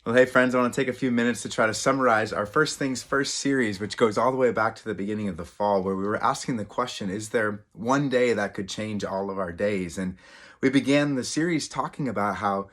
Well, hey, friends, I want to take a few minutes to try to summarize our First Things First series, which goes all the way back to the beginning of the fall, where we were asking the question, is there one day that could change all of our days? And we began the series talking about how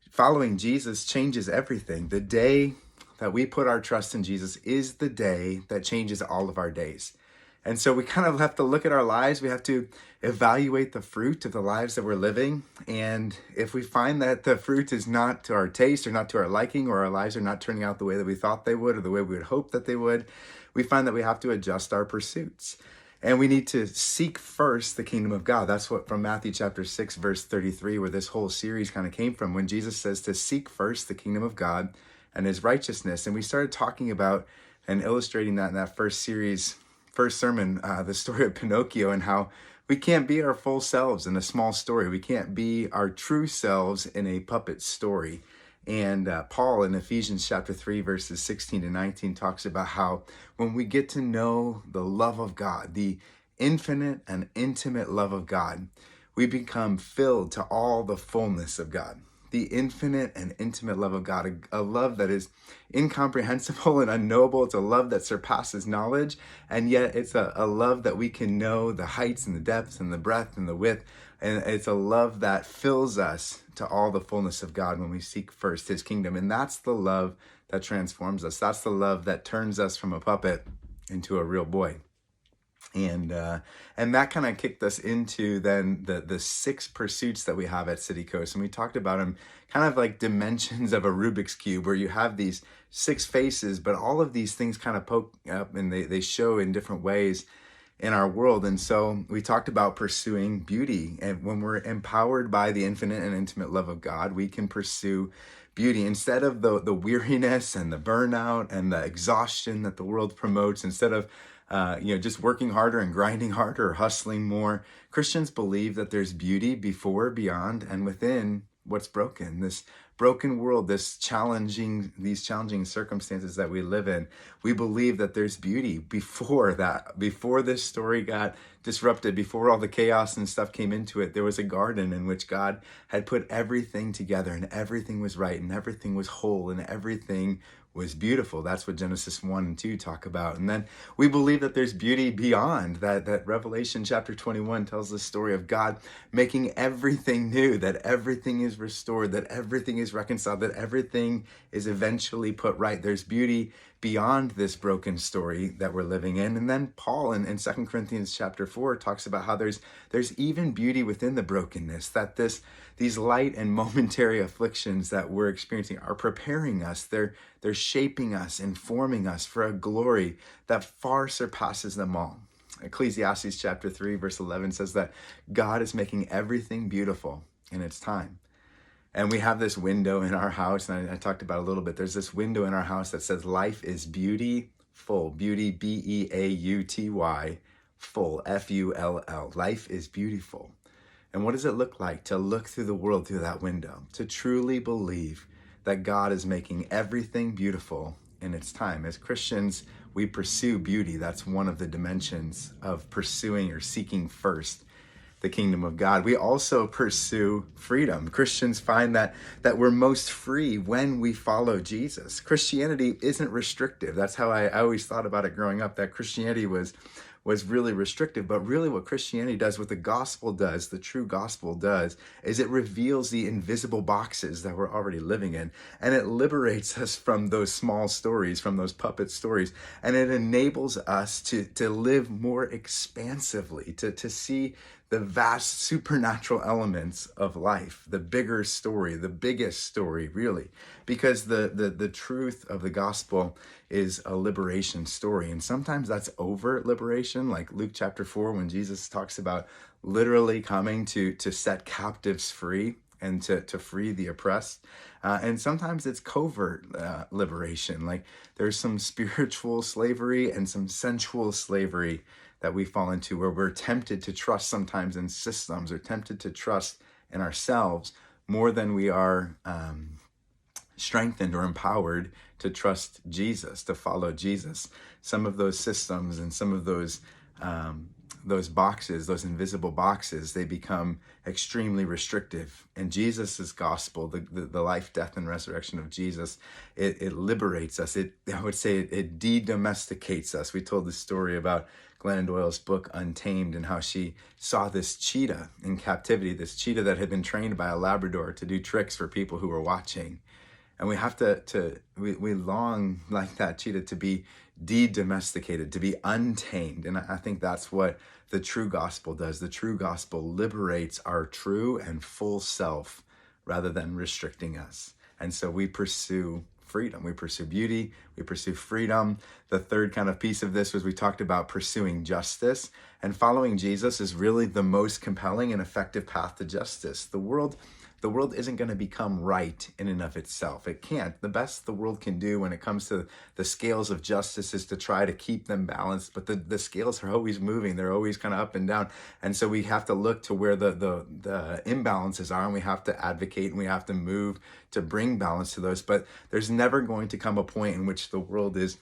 following Jesus changes everything. The day that we put our trust in Jesus is the day that changes all of our days. And so we kind of have to look at our lives. We have to evaluate the fruit of the lives that we're living. And if we find that the fruit is not to our taste or not to our liking, or our lives are not turning out the way that we thought they would or the way we would hope that they would, we find that we have to adjust our pursuits. And we need to seek first the kingdom of God. That's what from Matthew chapter 6, verse 33, where this whole series kind of came from, when Jesus says to seek first the kingdom of God and his righteousness. And we started talking about and illustrating that in that first sermon, the story of Pinocchio, and how we can't be our full selves in a small story. We can't be our true selves in a puppet story. And Paul in Ephesians chapter 3, verses 16 to 19 talks about how when we get to know the love of God, the infinite and intimate love of God, we become filled to all the fullness of God. The infinite and intimate love of God, a love that is incomprehensible and unknowable. It's a love that surpasses knowledge, and yet it's a love that we can know the heights and the depths and the breadth and the width. And it's a love that fills us to all the fullness of God when we seek first his kingdom. And that's the love that transforms us. That's the love that turns us from a puppet into a real boy. And that kind of kicked us into then the six pursuits that we have at City Coast. And we talked about them kind of like dimensions of a Rubik's Cube, where you have these six faces, but all of these things kind of poke up and they show in different ways in our world. And so we talked about pursuing beauty. And when we're empowered by the infinite and intimate love of God, we can pursue beauty instead of the weariness and the burnout and the exhaustion that the world promotes. Instead of just working harder and grinding harder or hustling more, Christians believe that there's beauty before, beyond, and within what's broken. This broken world, these challenging circumstances that we live in, we believe that there's beauty before that. Before this story got disrupted, before all the chaos and stuff came into it, there was a garden in which God had put everything together, and everything was right, and everything was whole, and everything was beautiful. That's what Genesis 1 and 2 talk about. And then we believe that there's beauty beyond that. That Revelation chapter 21 tells the story of God making everything new, that everything is restored, that everything is reconciled, that everything is eventually put right. There's beauty beyond this broken story that we're living in. And then Paul in 2 Corinthians chapter 4 talks about how there's even beauty within the brokenness, that these light and momentary afflictions that we're experiencing are preparing us. They're shaping us, informing us for a glory that far surpasses them all. Ecclesiastes chapter 3 verse 11 says that God is making everything beautiful in its time. And we have this window in our house, and I talked about a little bit. There's this window in our house that says life is beautiful. Beauty, B-E-A-U-T-Y, full, F-U-L-L. Life is beautiful. And what does it look like to look through the world through that window? To truly believe that God is making everything beautiful in its time. As Christians, we pursue beauty. That's one of the dimensions of pursuing or seeking first the kingdom of God. We also pursue freedom. Christians find that we're most free when we follow Jesus. Christianity isn't restrictive. That's how I always thought about it growing up, that Christianity was really restrictive. But really what Christianity does, what the gospel does, the true gospel does, is it reveals the invisible boxes that we're already living in. And it liberates us from those small stories, from those puppet stories. And it enables us to live more expansively, to see the vast supernatural elements of life, the bigger story, the biggest story, really. Because the truth of the gospel is a liberation story. And sometimes that's overt liberation, like Luke chapter 4, when Jesus talks about literally coming to set captives free and to free the oppressed. And sometimes it's covert liberation, like there's some spiritual slavery and some sensual slavery that we fall into, where we're tempted to trust sometimes in systems, or tempted to trust in ourselves more than we are strengthened or empowered to trust Jesus, to follow Jesus. Some of those systems and some of those those boxes, those invisible boxes, they become extremely restrictive. And Jesus's gospel, the life, death, and resurrection of Jesus, it liberates us. I would say it de-domesticates us. We told the story about Glennon Doyle's book Untamed and how she saw this cheetah in captivity, this cheetah that had been trained by a Labrador to do tricks for people who were watching. And we have we long like that cheetah to be de-domesticated, to be untamed. And I think that's what the true gospel does. The true gospel liberates our true and full self rather than restricting us. And so we pursue freedom. We pursue beauty. We pursue freedom. The third kind of piece of this was we talked about pursuing justice. And following Jesus is really the most compelling and effective path to justice. The world isn't going to become right in and of itself. It can't. The best the world can do when it comes to the scales of justice is to try to keep them balanced, but the scales are always moving. They're always kind of up and down. And so we have to look to where the imbalances are, and we have to advocate, and we have to move to bring balance to those. But there's never going to come a point in which the world is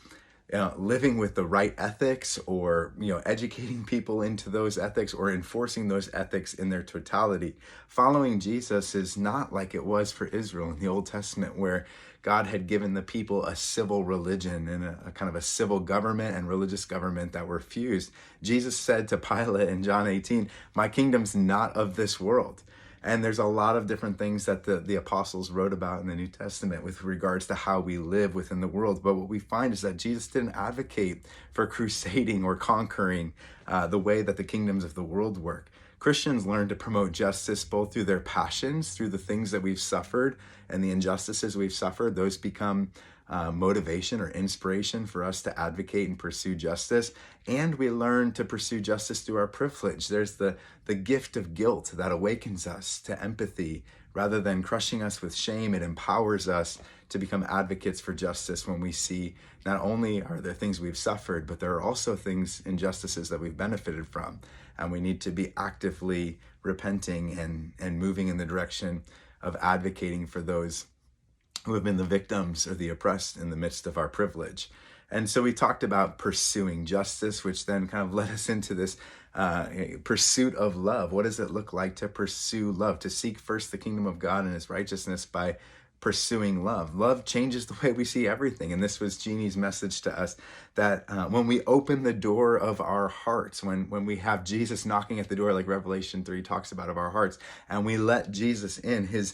living with the right ethics, or educating people into those ethics, or enforcing those ethics in their totality. Following Jesus is not like it was for Israel in the Old Testament, where God had given the people a civil religion and a kind of a civil government and religious government that were fused. Jesus said to Pilate in John 18, "My kingdom's not of this world." And there's a lot of different things that the apostles wrote about in the New Testament with regards to how we live within the world. But what we find is that Jesus didn't advocate for crusading or conquering the way that the kingdoms of the world work. Christians learn to promote justice both through their passions, through the things that we've suffered and the injustices we've suffered. Those become motivation or inspiration for us to advocate and pursue justice. And we learn to pursue justice through our privilege. There's the gift of guilt that awakens us to empathy. Rather than crushing us with shame, it empowers us to become advocates for justice when we see not only are there things we've suffered, but there are also things, injustices that we've benefited from. And we need to be actively repenting and moving in the direction of advocating for those who have been the victims or the oppressed in the midst of our privilege. And so we talked about pursuing justice, which then kind of led us into this pursuit of love. What does it look like to pursue love, to seek first the kingdom of God and his righteousness by pursuing love? Love changes the way we see everything. And this was Jeannie's message to us, that when we open the door of our hearts, when we have Jesus knocking at the door, like Revelation 3 talks about, of our hearts, and we let Jesus in, his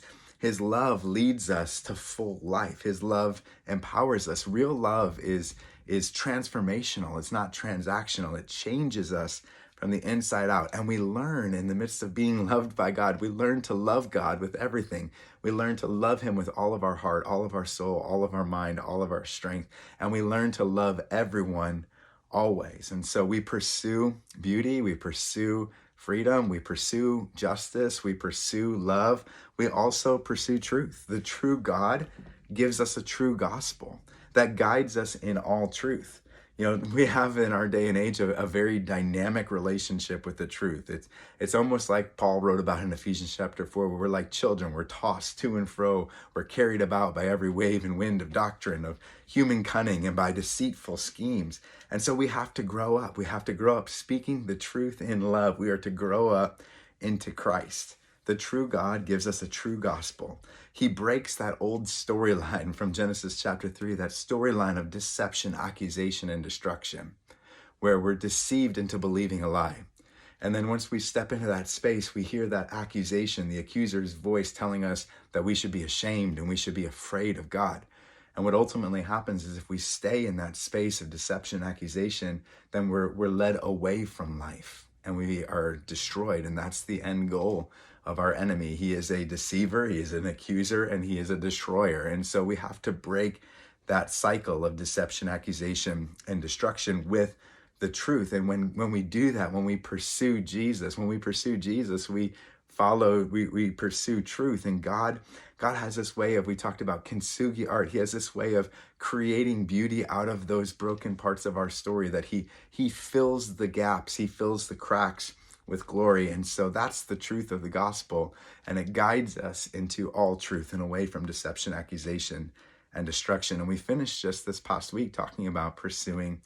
love leads us to full life. His love empowers us. Real love is transformational. It's not transactional. It changes us from the inside out. And we learn in the midst of being loved by God, we learn to love God with everything. We learn to love him with all of our heart, all of our soul, all of our mind, all of our strength. And we learn to love everyone always. And so we pursue beauty, we pursue freedom, we pursue justice, we pursue love. We also pursue truth. The true God gives us a true gospel that guides us in all truth. We have in our day and age a very dynamic relationship with the truth. It's almost like Paul wrote about in Ephesians chapter 4, where we're like children. We're tossed to and fro. We're carried about by every wave and wind of doctrine, of human cunning, and by deceitful schemes. And so we have to grow up. We have to grow up speaking the truth in love. We are to grow up into Christ. The true God gives us a true gospel. He breaks that old storyline from Genesis chapter 3, that storyline of deception, accusation, and destruction, where we're deceived into believing a lie. And then once we step into that space, we hear that accusation, the accuser's voice telling us that we should be ashamed and we should be afraid of God. And what ultimately happens is if we stay in that space of deception, accusation, then we're led away from life and we are destroyed. And that's the end goal of our enemy. He is a deceiver, he is an accuser, and he is a destroyer. And so we have to break that cycle of deception, accusation, and destruction with the truth. And when we do that, when we pursue Jesus, we pursue truth. And God has this way of, we talked about kintsugi art. He has this way of creating beauty out of those broken parts of our story, that he fills the gaps, he fills the cracks with glory. And so that's the truth of the gospel. And it guides us into all truth and away from deception, accusation, and destruction. And we finished just this past week talking about pursuing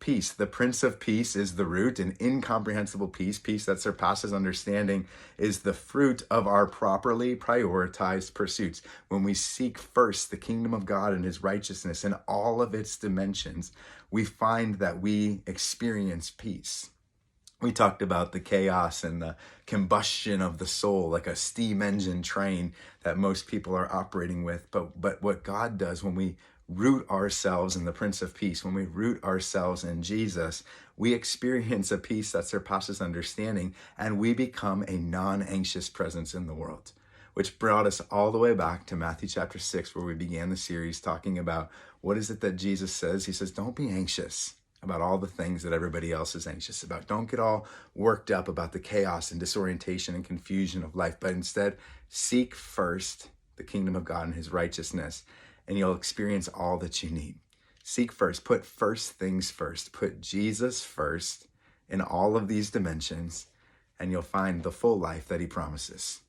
peace. The Prince of Peace is the root, an incomprehensible peace. Peace that surpasses understanding is the fruit of our properly prioritized pursuits. When we seek first the kingdom of God and his righteousness in all of its dimensions, we find that we experience peace. We talked about the chaos and the combustion of the soul, like a steam engine train that most people are operating with. But what God does when we root ourselves in the Prince of Peace, when we root ourselves in Jesus, we experience a peace that surpasses understanding, and we become a non-anxious presence in the world. Which brought us all the way back to Matthew chapter 6, where we began the series talking about what is it that Jesus says? He says, don't be anxious about all the things that everybody else is anxious about. Don't get all worked up about the chaos and disorientation and confusion of life, but instead seek first the kingdom of God and his righteousness, and you'll experience all that you need. Seek first, put first things first, put Jesus first in all of these dimensions, and you'll find the full life that he promises.